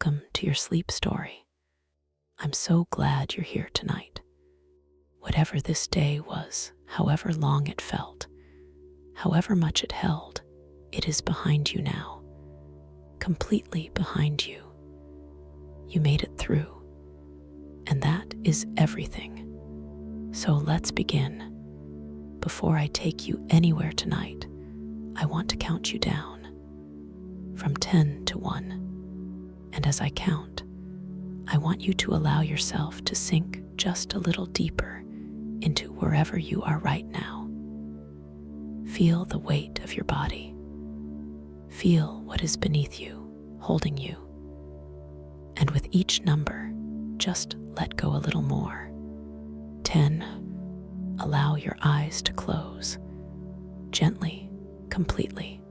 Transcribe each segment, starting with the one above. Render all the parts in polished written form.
welcome to your sleep story. I'm so glad you're here tonight. Whatever this day was, however long it felt, however much it held, it is behind you now, completely behind you. You made it through, and that is everything. So let's begin. Before I take you anywhere tonight, I want to count you down from 10 to 1. And as I count, I want you to allow yourself to sink just a little deeper into wherever you are right now. Feel the weight of your body. Feel what is beneath you, holding you. And with each number, just let go a little more. 10. Allow your eyes to close. Gently, completely.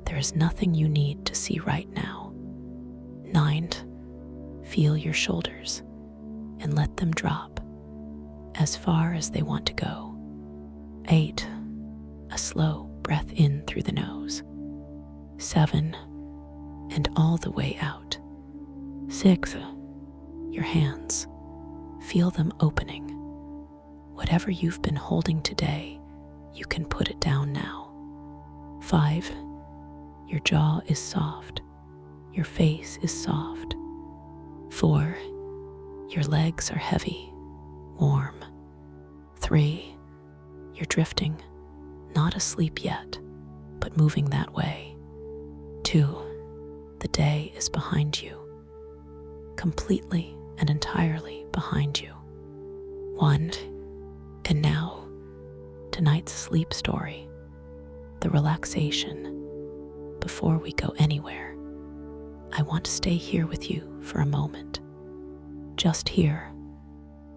There is nothing you need to see right now. 9. Feel your shoulders and let them drop as far as they want to go. 8. A slow breath in through the nose. 7. And all the way out. 6. Your hands. Feel them opening. Whatever you've been holding today, you can put it down now. 5. Your jaw is soft. Your face is soft. 4. Your legs are heavy, warm. 3. You're drifting, not asleep yet, but moving that way. 2. The day is behind you, completely and entirely behind you. 1. And now, tonight's sleep story, the relaxation. Before we go anywhere, I want to stay here with you for a moment. Just here,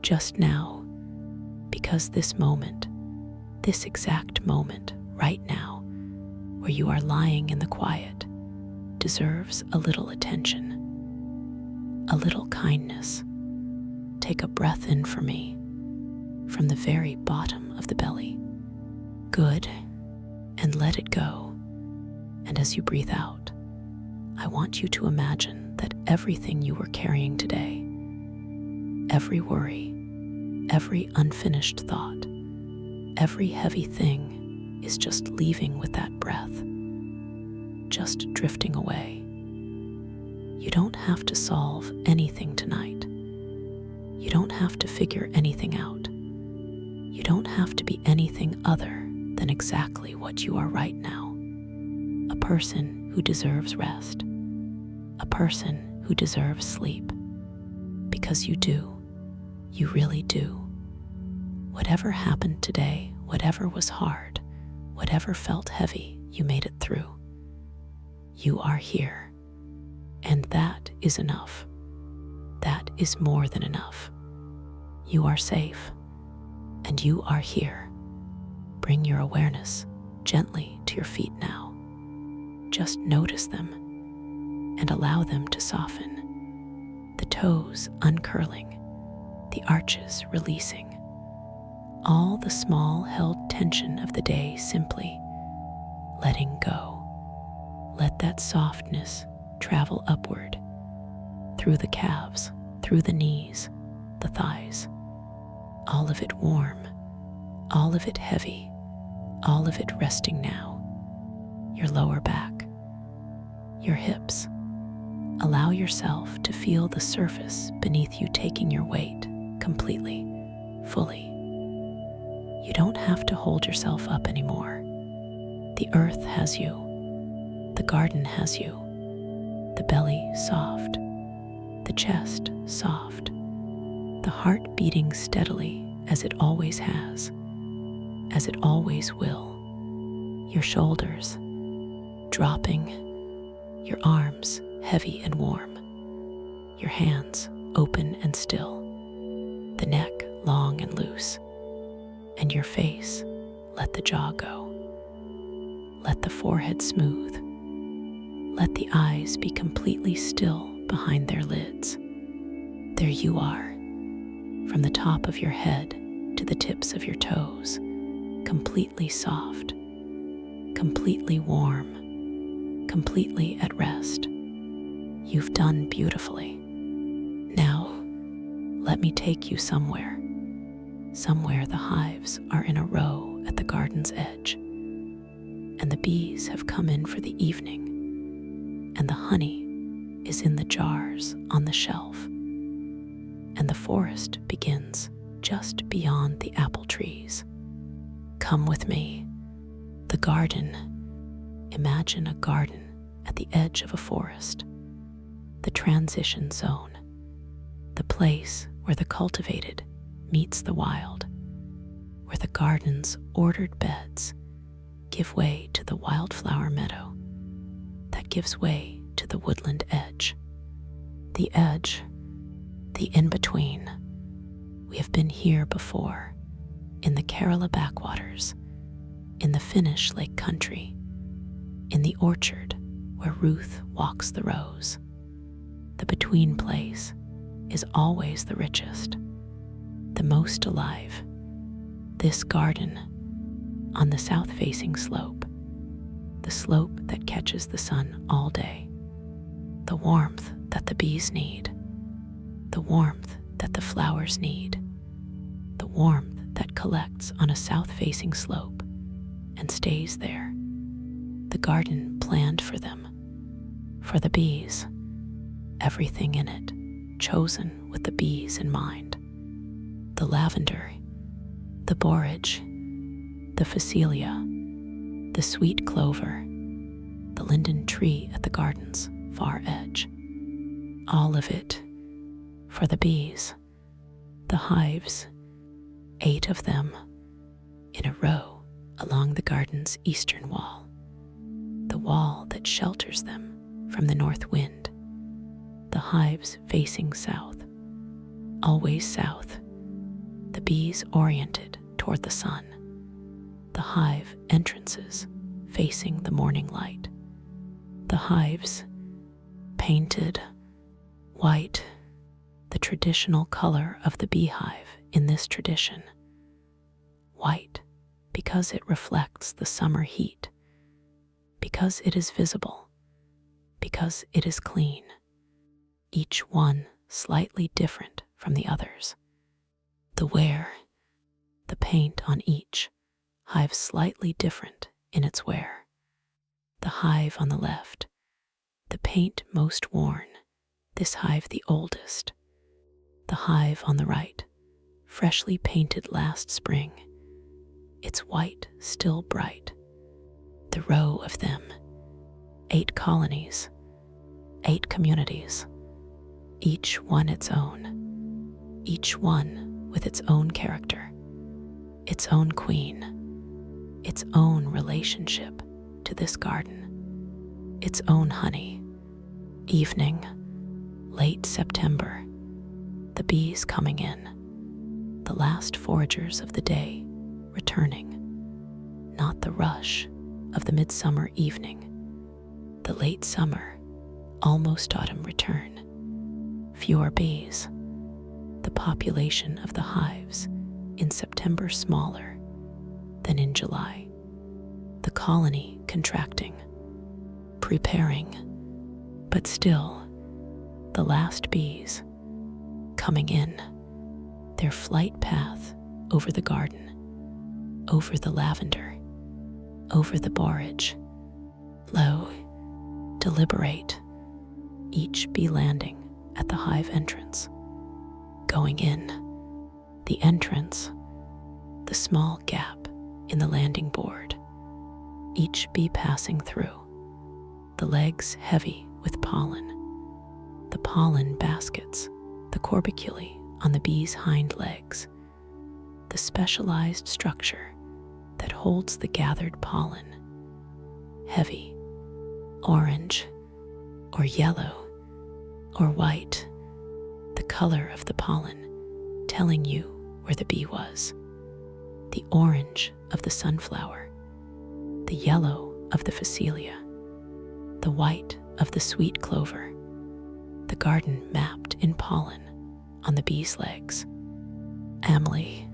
just now, because this moment, this exact moment right now, where you are lying in the quiet, deserves a little attention, a little kindness. Take a breath in for me, from the very bottom of the belly. Good, and let it go. And as you breathe out, I want you to imagine that everything you were carrying today, every worry, every unfinished thought, every heavy thing is just leaving with that breath, just drifting away. You don't have to solve anything tonight. You don't have to figure anything out. You don't have to be anything other than exactly what you are right now. A person who deserves rest. A person who deserves sleep. Because you do. You really do. Whatever happened today, whatever was hard, whatever felt heavy, you made it through. You are here. And that is enough. That is more than enough. You are safe. And you are here. Bring your awareness gently to your feet now. Just notice them and allow them to soften. The toes uncurling, the arches releasing. All the small held tension of the day simply letting go. Let that softness travel upward, through the calves, through the knees, the thighs. All of it warm, all of it heavy, all of it resting now. Your lower back, your hips. Allow yourself to feel the surface beneath you taking your weight completely, fully. You don't have to hold yourself up anymore. The earth has you. The garden has you. The belly soft. The chest soft. The heart beating steadily as it always has, as it always will. Your shoulders dropping, your arms heavy and warm, your hands open and still, the neck long and loose, and your face, let the jaw go. Let the forehead smooth. Let the eyes be completely still behind their lids. There you are, from the top of your head to the tips of your toes, completely soft, completely warm, completely at rest. You've done beautifully. Now, let me take you somewhere. Somewhere the hives are in a row at the garden's edge, and the bees have come in for the evening, and the honey is in the jars on the shelf, and the forest begins just beyond the apple trees. Come with me. The garden. Imagine a garden at the edge of a forest. The transition zone. The place where the cultivated meets the wild, where the garden's ordered beds give way to the wildflower meadow that gives way to the woodland edge. The edge, the in-between. We have been here before, in the Kerala backwaters, in the Finnish lake country, in the orchard where Ruth walks the rows. The between place is always the richest, the most alive. This garden, on the south-facing slope, the slope that catches the sun all day, the warmth that the bees need, the warmth that the flowers need, the warmth that collects on a south-facing slope and stays there. The garden planned for them, for the bees, everything in it chosen with the bees in mind. The lavender, the borage, the phacelia, the sweet clover, the linden tree at the garden's far edge. All of it for the bees, the hives, 8 of them in a row along the garden's eastern wall, the wall that shelters them from the north wind. The hives facing south, always south, the bees oriented toward the sun, the hive entrances facing the morning light, the hives painted white, the traditional color of the beehive in this tradition. White because it reflects the summer heat, because it is visible, because it is clean, each one slightly different from the others. The wear, the paint on each hive slightly different in its wear. The hive on the left, the paint most worn, this hive the oldest. The hive on the right, freshly painted last spring, its white still bright. The row of them, 8 colonies, 8 communities, each one its own, each one with its own character, its own queen, its own relationship to this garden, its own honey. Evening, late September, the bees coming in, the last foragers of the day returning, not the rush of the midsummer evening, the late summer, almost autumn return. Fewer bees, the population of the hives in September smaller than in July, the colony contracting, preparing, but still the last bees coming in, their flight path over the garden, over the lavender, over the borage, low, deliberate, each bee landing at the hive entrance, going in, the entrance, the small gap in the landing board, each bee passing through, the legs heavy with pollen, the pollen baskets, the corbiculae on the bee's hind legs, the specialized structure that holds the gathered pollen, heavy, orange, or yellow, or white, the color of the pollen telling you where the bee was, the orange of the sunflower, the yellow of the phacelia, the white of the sweet clover, the garden mapped in pollen on the bee's legs. Emily,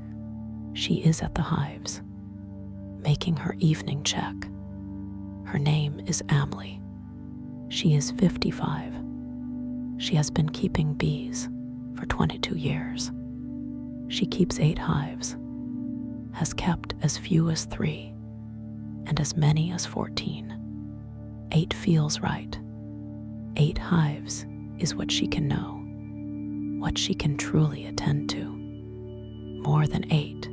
she is at the hives, making her evening check. Her name is Emily. She is 55, She has been keeping bees for 22 years. She keeps 8 hives, has kept as few as 3, and as many as 14. 8 feels right. 8 hives is what she can know, what she can truly attend to. More than 8,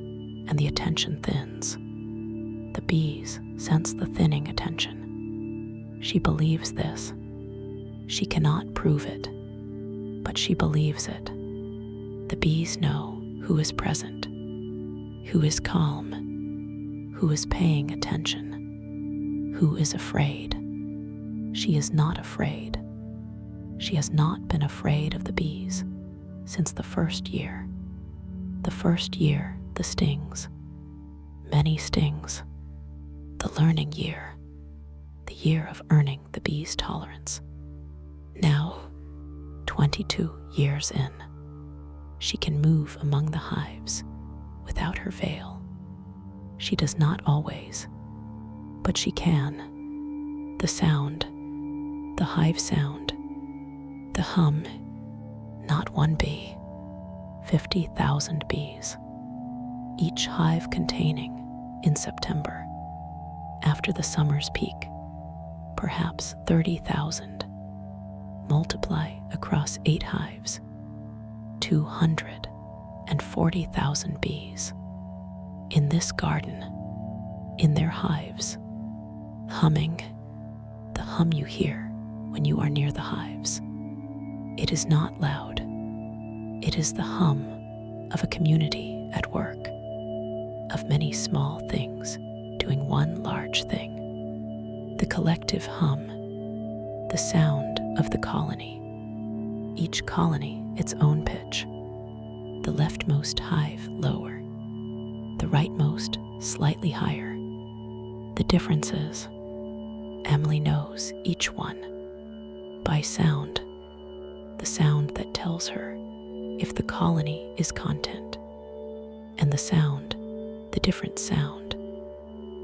and the attention thins. The bees sense the thinning attention. She believes this. She cannot prove it, but she believes it. The bees know who is present, who is calm, who is paying attention, who is afraid. She is not afraid. She has not been afraid of the bees since the first year. The first year, the stings, many stings, the learning year, the year of earning the bee's tolerance. Now, 22 years in, she can move among the hives without her veil. She does not always, but she can. The sound, the hive sound, the hum, not one bee, 50,000 bees, each hive containing, in September, after the summer's peak, perhaps 30,000. Multiply across 8 hives, 240,000 bees. In this garden, in their hives, humming, the hum you hear when you are near the hives. It is not loud. It is the hum of a community at work, of many small things doing one large thing. The collective hum, the sound of the colony. Each colony its own pitch. The leftmost hive lower, the rightmost slightly higher. The differences, Emily knows each one. By sound, the sound that tells her if the colony is content, and the sound, the different sound,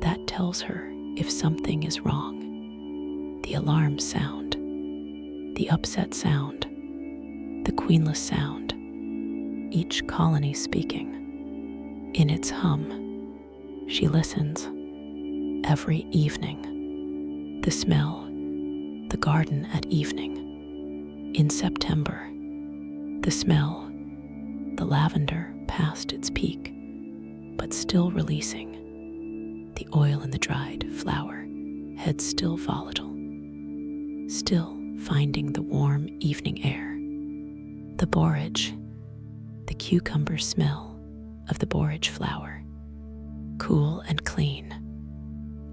that tells her if something is wrong. The alarm sound, the upset sound, the queenless sound, each colony speaking. In its hum, she listens every evening. The smell, the garden at evening. In September, the smell, the lavender past its peak, but still releasing. The oil in the dried flower, head still volatile, still finding the warm evening air. The borage, the cucumber smell of the borage flower, cool and clean.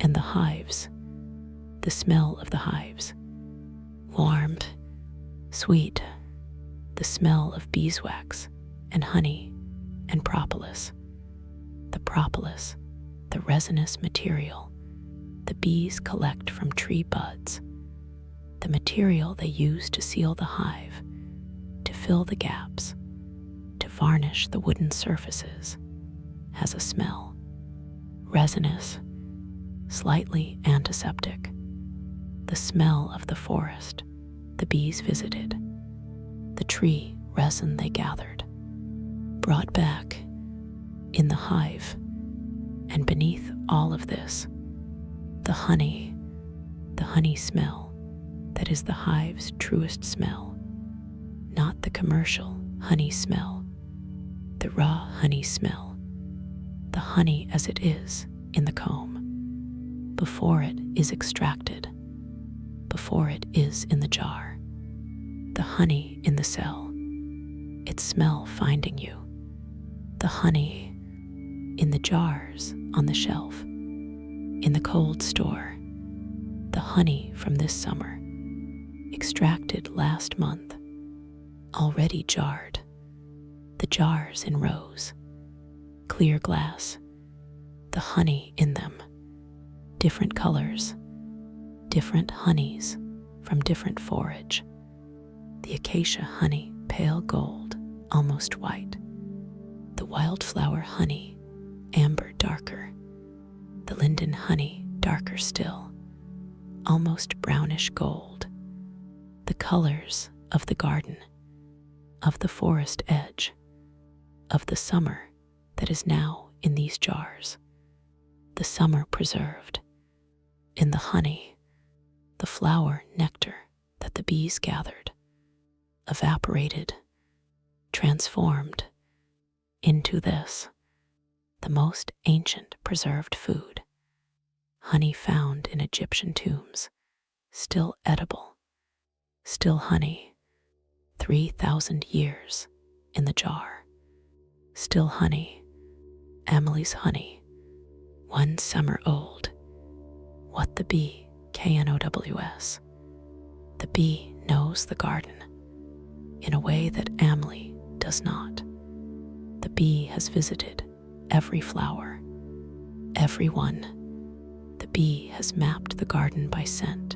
And the hives, the smell of the hives, warm, sweet, the smell of beeswax and honey and propolis. The propolis, the resinous material the bees collect from tree buds, the material they use to seal the hive, to fill the gaps, to varnish the wooden surfaces, has a smell. Resinous, slightly antiseptic. The smell of the forest the bees visited, the tree resin they gathered, brought back in the hive, and beneath all of this, the honey smell that is the hive's truest smell, not the commercial honey smell, the raw honey smell, the honey as it is in the comb, before it is extracted, before it is in the jar, the honey in the cell, its smell finding you, the honey in the jars on the shelf, in the cold store, the honey from this summer, extracted last month, already jarred, the jars in rows, clear glass, the honey in them, different colors, different honeys from different forage. The acacia honey, pale gold, almost white. The wildflower honey, amber darker. The linden honey, darker still, almost brownish gold. The colors of the garden, of the forest edge, of the summer that is now in these jars, the summer preserved, in the honey, the flower nectar that the bees gathered, evaporated, transformed into this, the most ancient preserved food, honey found in Egyptian tombs, still edible, still honey, 3,000 years in the jar, still honey, Emily's honey, 1 summer old. What the bee, KNOWS. The bee knows the garden in a way that Emily does not. The bee has visited every flower, every one. The bee has mapped the garden by scent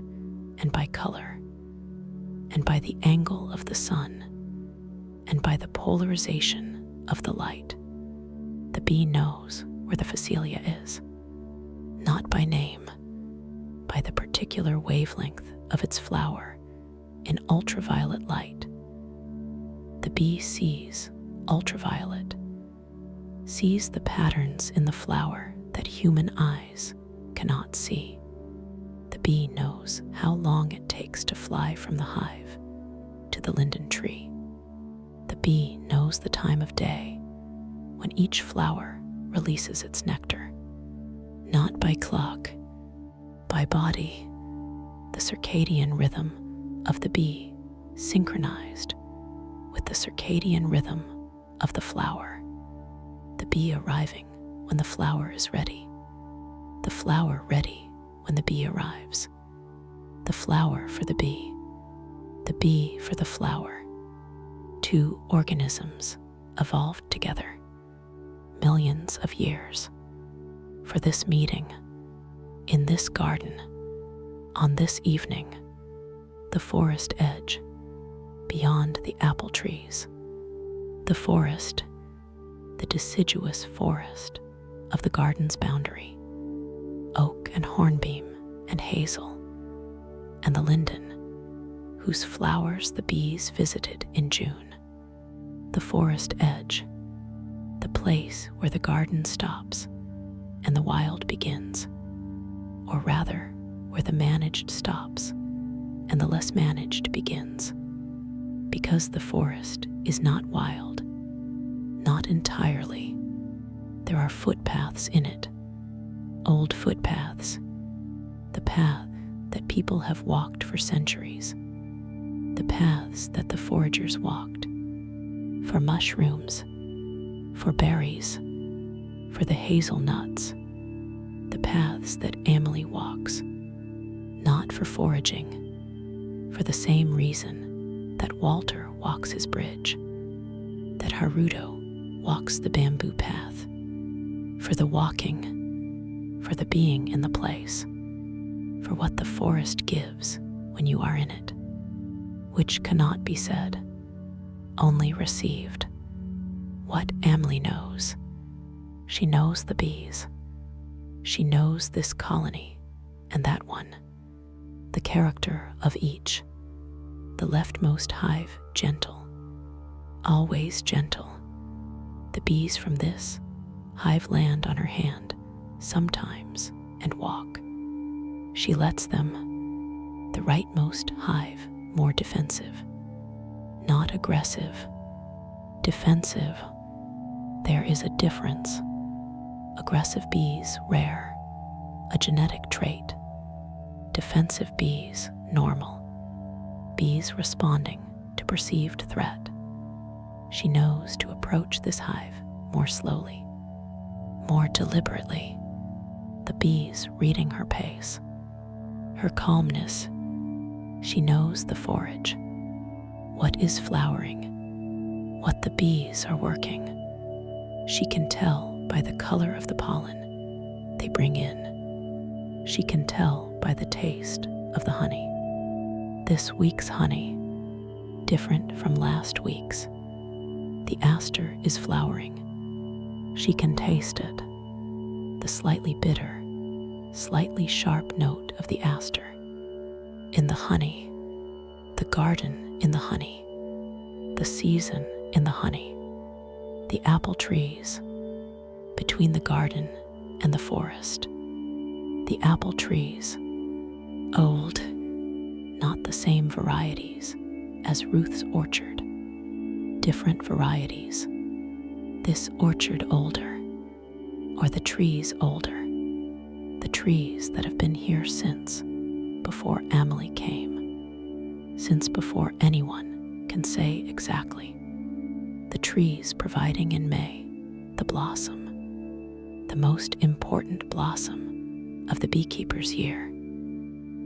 and by color, and by the angle of the sun, and by the polarization of the light. The bee knows where the phacelia is, not by name, by the particular wavelength of its flower in ultraviolet light. The bee sees ultraviolet, sees the patterns in the flower that human eyes cannot see. The bee knows how long it takes to fly from the hive to the linden tree. The bee knows the time of day when each flower releases its nectar, not by clock, by body, the circadian rhythm of the bee synchronized with the circadian rhythm of the flower. The bee arriving when the flower is ready, the flower ready when the bee arrives, the flower for the bee for the flower. 2 organisms evolved together, millions of years, for this meeting, in this garden, on this evening, the forest edge, beyond the apple trees, the forest, the deciduous forest of the garden's boundary, oak and hornbeam and hazel, and the linden, whose flowers the bees visited in June, the forest edge, the place where the garden stops and the wild begins, or rather, where the managed stops and the less managed begins, because the forest is not wild, not entirely. There are footpaths in it, old footpaths, the path that people have walked for centuries, the paths that the foragers walked, for mushrooms, for berries, for the hazelnuts, the paths that Emily walks, not for foraging, for the same reason that Walter walks his bridge, that Haruto walks the bamboo path, for the walking, for the being in the place, for what the forest gives when you are in it, which cannot be said, only received. What Emily knows, she knows the bees, she knows this colony and that one, the character of each, the leftmost hive gentle, always gentle. The bees from this hive land on her hand sometimes and walk. She lets them, the rightmost hive, more defensive, not aggressive, defensive. There is a difference. Aggressive bees rare, a genetic trait. Defensive bees normal, bees responding to perceived threat. She knows to approach this hive more slowly, more deliberately, the bees reading her pace, her calmness. She knows the forage, what is flowering, what the bees are working. She can tell by the color of the pollen they bring in. She can tell by the taste of the honey. This week's honey, different from last week's. The aster is flowering. She can taste it, the slightly bitter, slightly sharp note of the aster. In the honey, the garden in the honey, the season in the honey, the apple trees, between the garden and the forest, the apple trees, old, not the same varieties as Ruth's orchard, different varieties, this orchard older, or the trees older, the trees that have been here since before Emily came, since before anyone can say exactly, the trees providing in May the blossom, the most important blossom of the beekeeper's year,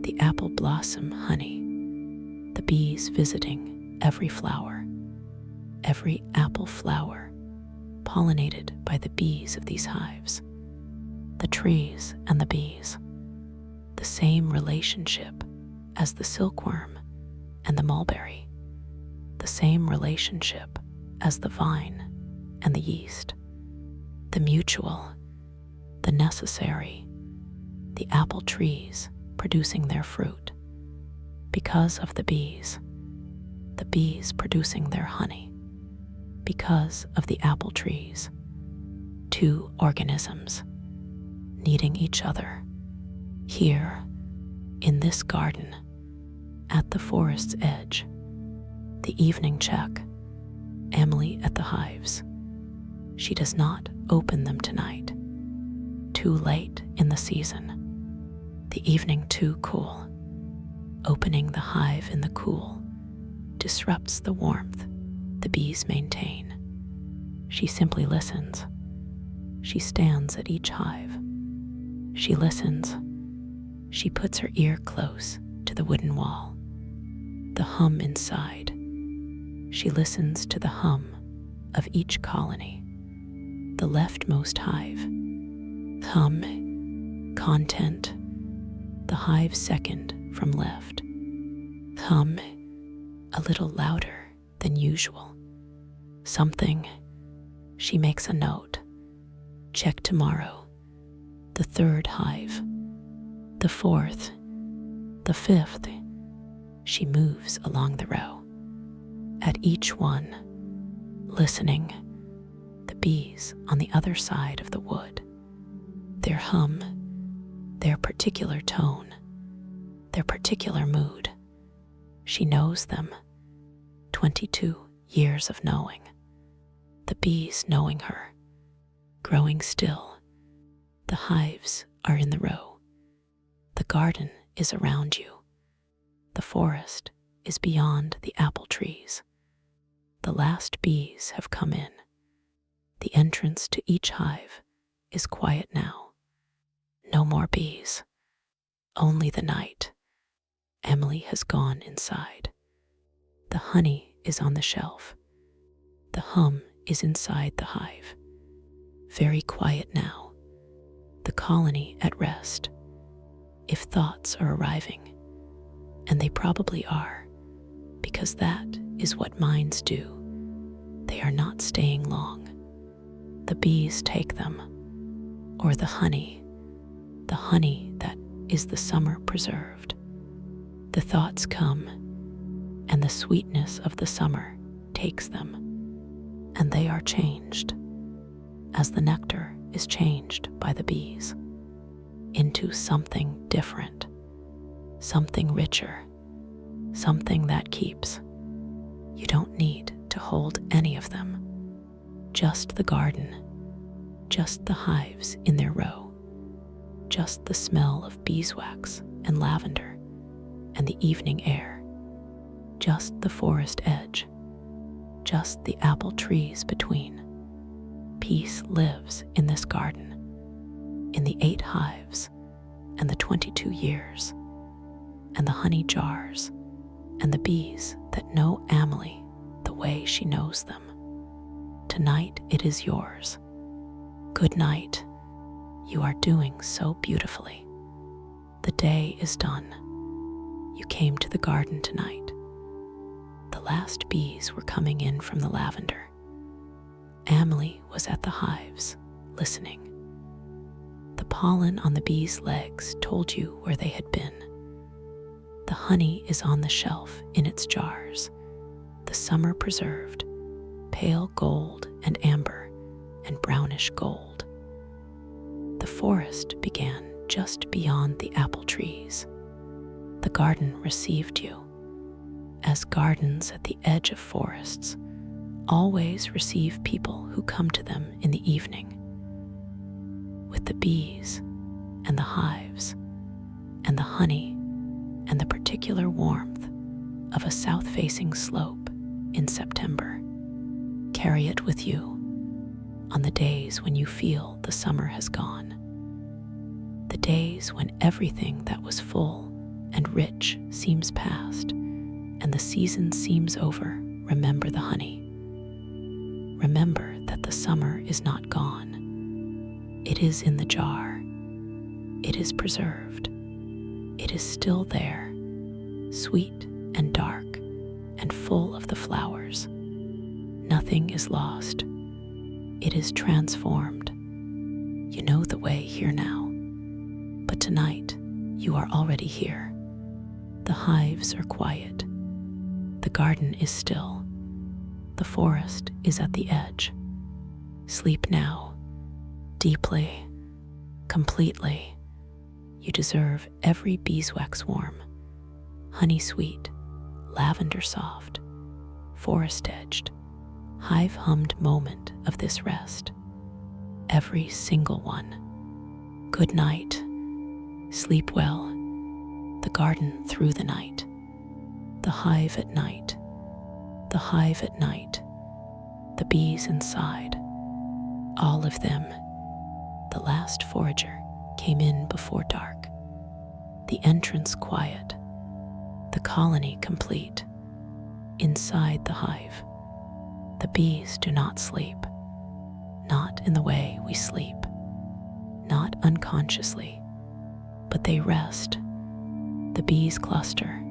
the apple blossom honey, the bees visiting every flower, every apple flower pollinated by the bees of these hives, the trees and the bees, the same relationship as the silkworm and the mulberry, the same relationship as the vine and the yeast, the mutual, the necessary, the apple trees producing their fruit, because of the bees producing their honey, because of the apple trees, two organisms needing each other, here, in this garden, at the forest's edge, the evening check, Emily at the hives. She does not open them tonight, too late in the season, the evening too cool. Opening the hive in the cool disrupts the warmth the bees maintain. She simply listens. She stands at each hive. She listens. She puts her ear close to the wooden wall, the hum inside. She listens to the hum of each colony, the leftmost hive. Hum, content, the hive second from left. Hum, a little louder than usual. Something. She makes a note. Check tomorrow. The third hive. The fourth. The fifth. She moves along the row. At each one, listening, the bees on the other side of the wood. Their hum, their particular tone, their particular mood. She knows them. 22 years of knowing. The bees knowing her. Growing still. The hives are in the row. The garden is around you. The forest is beyond the apple trees. The last bees have come in. The entrance to each hive is quiet now. No more bees. Only the night. Emily has gone inside. The honey is on the shelf. The hum is inside the hive. Very quiet now. The colony at rest. If thoughts are arriving, and they probably are, because that is what minds do, they are not staying long. The bees take them, or the honey that is the summer preserved. The thoughts come, and the sweetness of the summer takes them, and they are changed, as the nectar is changed by the bees, into something different, something richer, something that keeps. You don't need to hold any of them, just the garden, just the hives in their row, just the smell of beeswax and lavender and the evening air, just the forest edge, just the apple trees between. Peace lives in this garden, in the 8 hives and the 22 years, and the honey jars, and the bees that know Emily the way she knows them. Tonight it is yours. Good night. You are doing so beautifully. The day is done. You came to the garden tonight. The last bees were coming in from the lavender. Emily was at the hives, listening. The pollen on the bees' legs told you where they had been. The honey is on the shelf in its jars. the summer preserved, pale gold and amber and brownish gold. The forest began just beyond the apple trees. The garden received you, as gardens at the edge of forests always receive people who come to them in the evening, with the bees and the hives and the honey and the particular warmth of a south-facing slope in September. Carry it with you on the days when you feel the summer has gone, the days when everything that was full and rich seems past and the season seems over. Remember the honey. Remember that the summer is not gone. It is in the jar. It is preserved. It is still there, sweet and dark and full of the flowers. Nothing is lost. It is transformed. You know the way here now, but tonight you are already here. The hives are quiet. The garden is still. The forest is at the edge. Sleep now, deeply, completely. You deserve every beeswax warm, honey sweet, lavender soft, forest edged, hive hummed moment of this rest. Every single one. Good night. Sleep well. The garden through the night. The hive at night. The hive at night. The bees inside. All of them. The last forager came in before dark. The entrance quiet. The colony complete. Inside the hive. The bees do not sleep. Not in the way we sleep. Not unconsciously. But they rest. The bees cluster.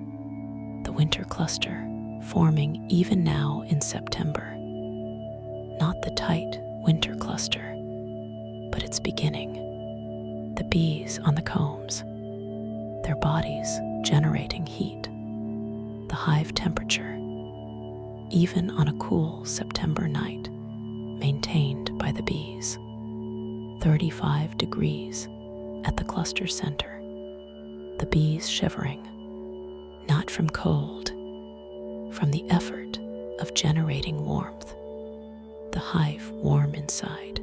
The winter cluster forming even now in September. Not the tight winter cluster, but its beginning. The bees on the combs, their bodies generating heat. The hive temperature, even on a cool September night, maintained by the bees. 35 degrees at the cluster center. The bees shivering, not from cold, from the effort of generating warmth. The hive warm inside.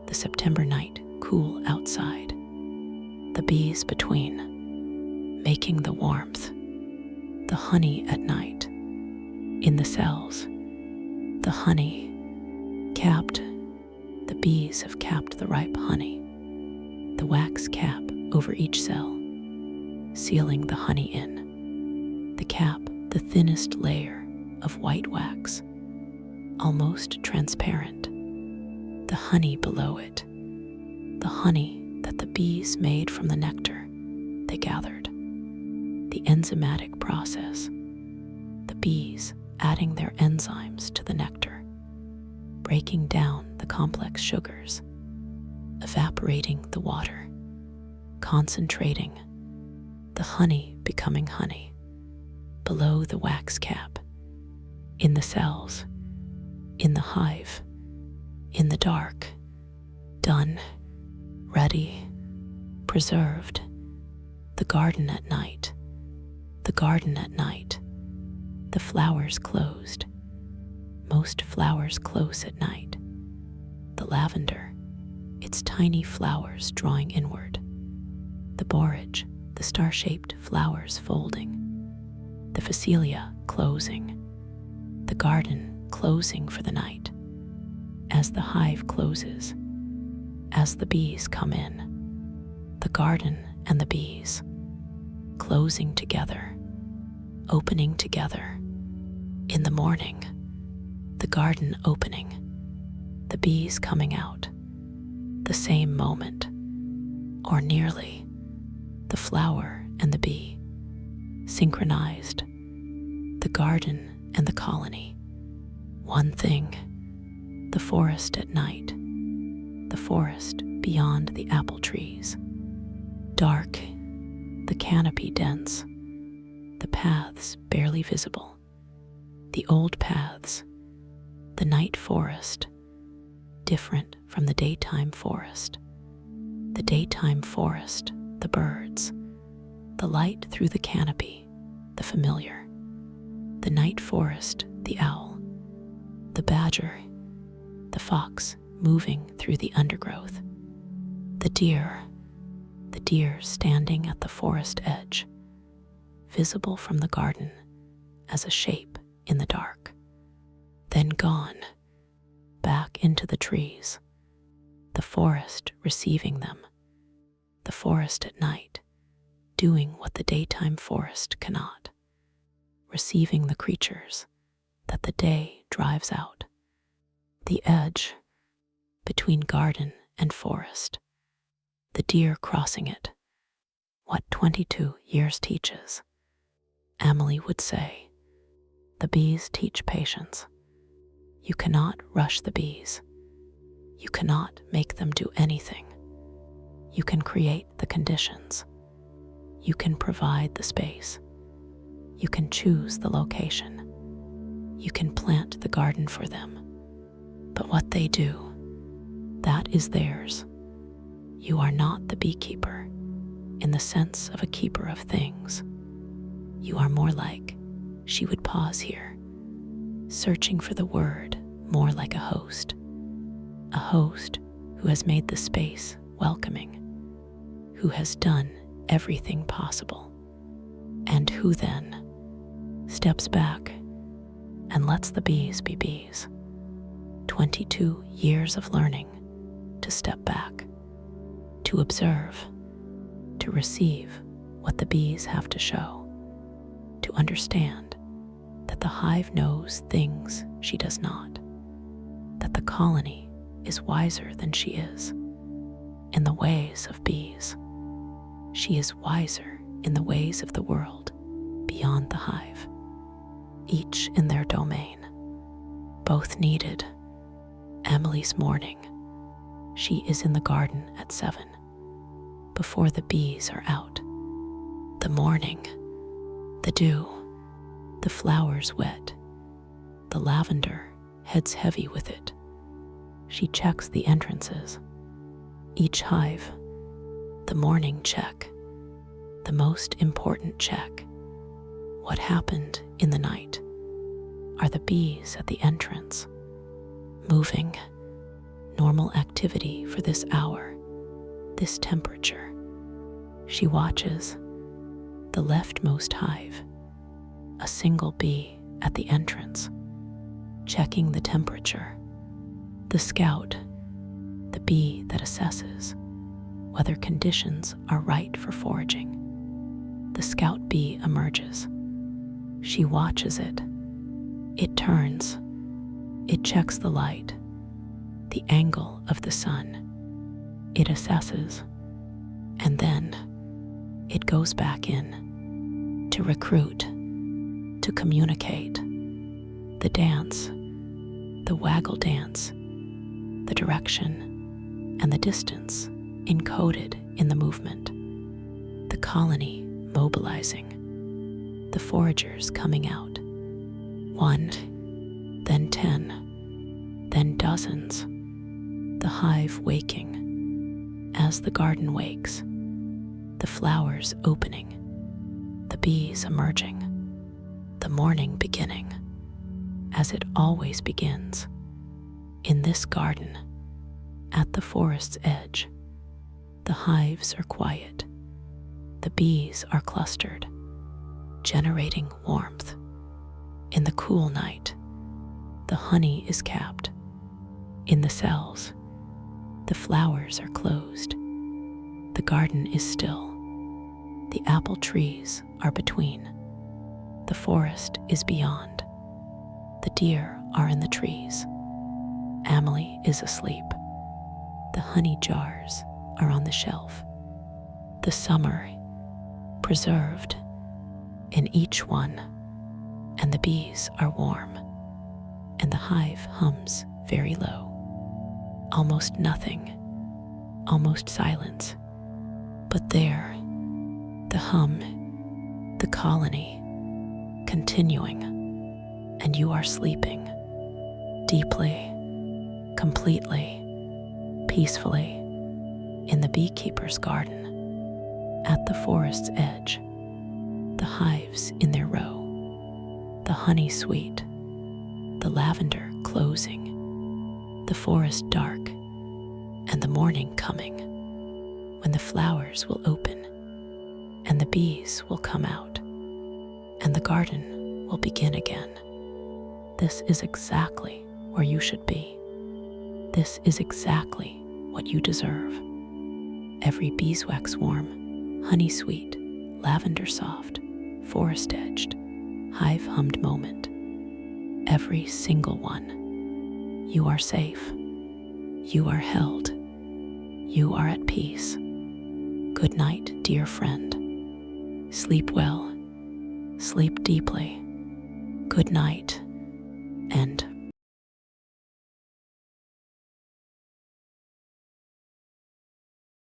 The September night cool outside. The bees between, making the warmth. The honey at night. In the cells, the honey capped. The bees have capped the ripe honey. The wax cap over each cell, sealing the honey in. The cap, the thinnest layer of white wax, almost transparent. The honey below it, the honey that the bees made from the nectar they gathered. The enzymatic process, the bees adding their enzymes to the nectar, breaking down the complex sugars, evaporating the water, concentrating, the honey becoming honey, below the wax cap, in the cells, in the hive, in the dark, done, ready, preserved. The garden at night, the garden at night, the flowers closed. Most flowers close at night. The lavender, its tiny flowers drawing inward. The borage, the star-shaped flowers folding. The phacelia closing. The garden closing for the night. As the hive closes, as the bees come in, the garden and the bees closing together, opening together. In the morning, the garden opening, the bees coming out, the same moment, or nearly, the flower and the bee, synchronized, the garden and the colony, one thing, the forest at night, the forest beyond the apple trees, dark, the canopy dense, the paths barely visible, The old paths, the night forest, different from the daytime forest. The daytime forest, the birds, the light through the canopy, the familiar. The night forest, the owl, the badger, the fox moving through the undergrowth. The deer standing at the forest edge, visible from the garden as a shape in the dark. Then gone, back into the trees, the forest receiving them, the forest at night, doing what the daytime forest cannot, receiving the creatures that the day drives out. The edge between garden and forest, the deer crossing it, what 22 years teaches. Emily would say, the bees teach patience. You cannot rush the bees. You cannot make them do anything. You can create the conditions. You can provide the space. You can choose the location. You can plant the garden for them. But what they do, that is theirs. You are not the beekeeper in the sense of a keeper of things. You are more like, she would pause here, searching for the word, more like a host who has made the space welcoming, who has done everything possible, and who then steps back and lets the bees be bees. 22 years of learning to step back, to observe, to receive what the bees have to show, to understand that the hive knows things she does not, that the colony is wiser than she is in the ways of bees. She is wiser in the ways of the world beyond the hive, each in their domain, both needed. Emily's morning, she is in the garden at 7, before the bees are out. The morning, the dew, the flowers wet, the lavender heads heavy with it. She checks the entrances, each hive, the morning check, the most important check. What happened in the night? Are the bees at the entrance? Moving, normal activity for this hour, this temperature. She watches the leftmost hive, a single bee at the entrance, checking the temperature. The scout, the bee that assesses whether conditions are right for foraging. The scout bee emerges. She watches it. It turns. It checks the light, the angle of the sun. It assesses, and then it goes back in to recruit, to communicate. The dance, the waggle dance, the direction, and the distance encoded in the movement. The colony mobilizing, the foragers coming out. 1, then 10, then dozens. The hive waking, as the garden wakes, the flowers opening, the bees emerging, the morning beginning, as it always begins. In this garden, at the forest's edge, the hives are quiet, the bees are clustered, generating warmth. In the cool night, the honey is capped. In the cells, the flowers are closed. The garden is still. The apple trees are between. The forest is beyond. The deer are in the trees. Emily is asleep. The honey jars are on the shelf. The summer preserved in each one, and the bees are warm, and the hive hums very low. Almost nothing, almost silence, but there, the hum, the colony, continuing, and you are sleeping deeply, completely, peacefully in the beekeeper's garden, at the forest's edge, the hives in their row, the honey sweet, the lavender closing, the forest dark, and the morning coming, when the flowers will open, and the bees will come out, and the garden will begin again. This is exactly where you should be. This is exactly what you deserve. Every beeswax warm, honey sweet, lavender soft, forest edged, hive hummed moment. Every single one. You are safe. You are held. You are at peace. Good night, dear friend. Sleep well. Sleep deeply. Good night, and